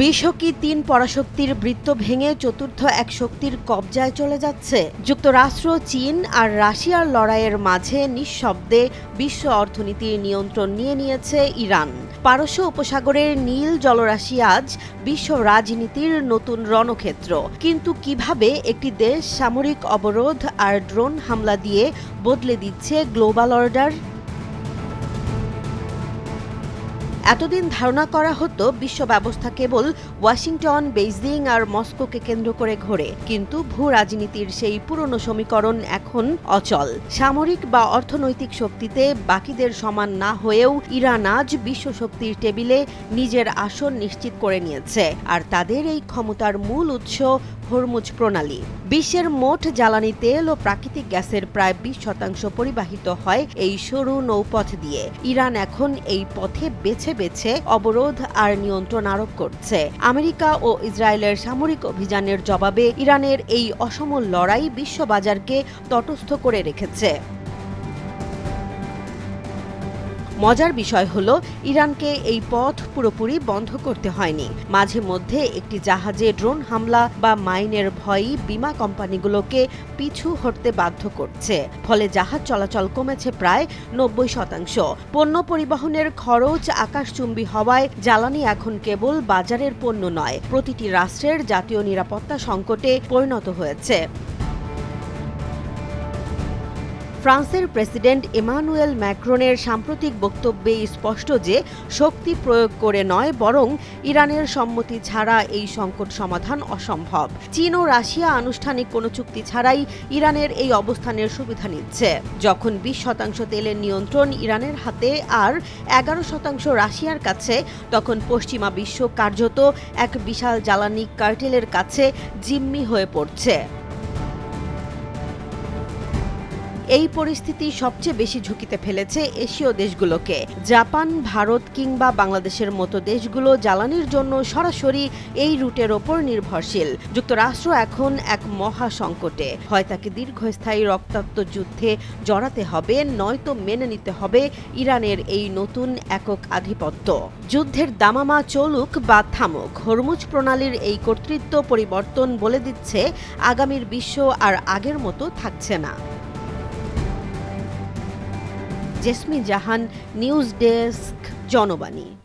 বিশ্ব কি তিন পরাশক্তির বৃত্ত ভেঙে চতুর্থ এক শক্তির কবজায় চলে যাচ্ছে? যুক্তরাষ্ট্র, চীন আর রাশিয়ার লড়াইয়ের মাঝে নিঃশব্দে বিশ্ব অর্থনীতির নিয়ন্ত্রণ নিয়ে নিয়েছে ইরান। পারস্য উপসাগরের নীল জলরাশি আজ বিশ্ব রাজনীতির নতুন রণক্ষেত্র। কিন্তু কিভাবে একটি দেশ সামরিক অবরোধ আর ড্রোন হামলা দিয়ে বদলে দিচ্ছে গ্লোবাল অর্ডার? এতদিন ধারণা করা হতো বিশ্ব ব্যবস্থা কেবল ওয়াশিংটন, বেইজিং আর মস্কোকে কেন্দ্র করে ঘোরে। কিন্তু ভূ রাজনীতির সেই পুরনো সমীকরণ এখন অচল। সামরিক বা অর্থনৈতিক শক্তিতে বাকিদের সমান না হয়েও ইরান আজ বিশ্ব শক্তির টেবিলে নিজের আসন নিশ্চিত করে নিয়েছে। আর তাদের এই ক্ষমতার মূল উৎস হরমুজ প্রণালী। বিশ্বের মোট জ্বালানি তেল ও প্রাকৃতিক গ্যাসের প্রায় 20% পরিবাহিত হয় এই সরু নৌপথ দিয়ে। ইরান এখন এই পথে বেছে বেছে অবরোধ আর নিয়ন্ত্রণ আরোপ করছে। আমেরিকা ও ইসরায়েলের সামরিক অভিযানের জবাবে ইরানের এই অসমল লড়াই বিশ্ববাজারকে তটস্থ করে রেখেছে। মজার বিষয় হলো, ইরানকে এই পথ পুরোপুরি বন্ধ করতে হয়নি। মাঝে মধ্যে একটি জাহাজে ড্রোন হামলা বা মাইনের ভয়ই বিমা কোম্পানিগুলোকে পিছু হটতে বাধ্য করছে। ফলে জাহাজ চলাচল কমেছে প্রায় 90%। পণ্য পরিবহনের খরচ আকাশচুম্বী হওয়ায় জ্বালানি এখন কেবল বাজারের পণ্য নয়, প্রতিটি রাষ্ট্রের জাতীয় নিরাপত্তা সংকটে পরিণত হয়েছে। ফ্রান্সের প্রেসিডেন্ট ইমানুয়েল ম্যাক্রনের সাম্প্রতিক বক্তব্যে স্পষ্ট যে শক্তি প্রয়োগ করে নয়, বরং ইরানের সম্মতি ছাড়া এই সংকট সমাধান অসম্ভব। চীন ও রাশিয়া আনুষ্ঠানিক কোনো চুক্তি ছাড়াই ইরানের এই অবস্থানের সুবিধা নিচ্ছে। যখন 20% তেলের নিয়ন্ত্রণ ইরানের হাতে আর 11% রাশিয়ার কাছে, তখন পশ্চিমা বিশ্ব কার্যত এক বিশাল জ্বালানি কার্টেলের কাছে জিম্মি হয়ে পড়ছে। এই পরিস্থিতি সবচেয়ে বেশি ঝুঁকিতে ফেলেছে এশীয় দেশগুলোকে। জাপান, ভারত কিংবা বাংলাদেশের মতো দেশগুলো জ্বালানির জন্য সরাসরি এই রুটের ওপর নির্ভরশীল। যুক্তরাষ্ট্র এখন এক মহা সংকটে। হয় তাকে দীর্ঘস্থায়ী রক্তাক্ত যুদ্ধে জড়াতে হবে, নয়তো মেনে নিতে হবে ইরানের এই নতুন একক আধিপত্য। যুদ্ধের দামামা চলুক বা থামুক, হরমুজ প্রণালীর এই কর্তৃত্ব পরিবর্তন বলে দিচ্ছে আগামীর বিশ্ব আর আগের মতো থাকছে না। জেসমিন জাহান, নিউজ ডেস্ক, জনবাণী।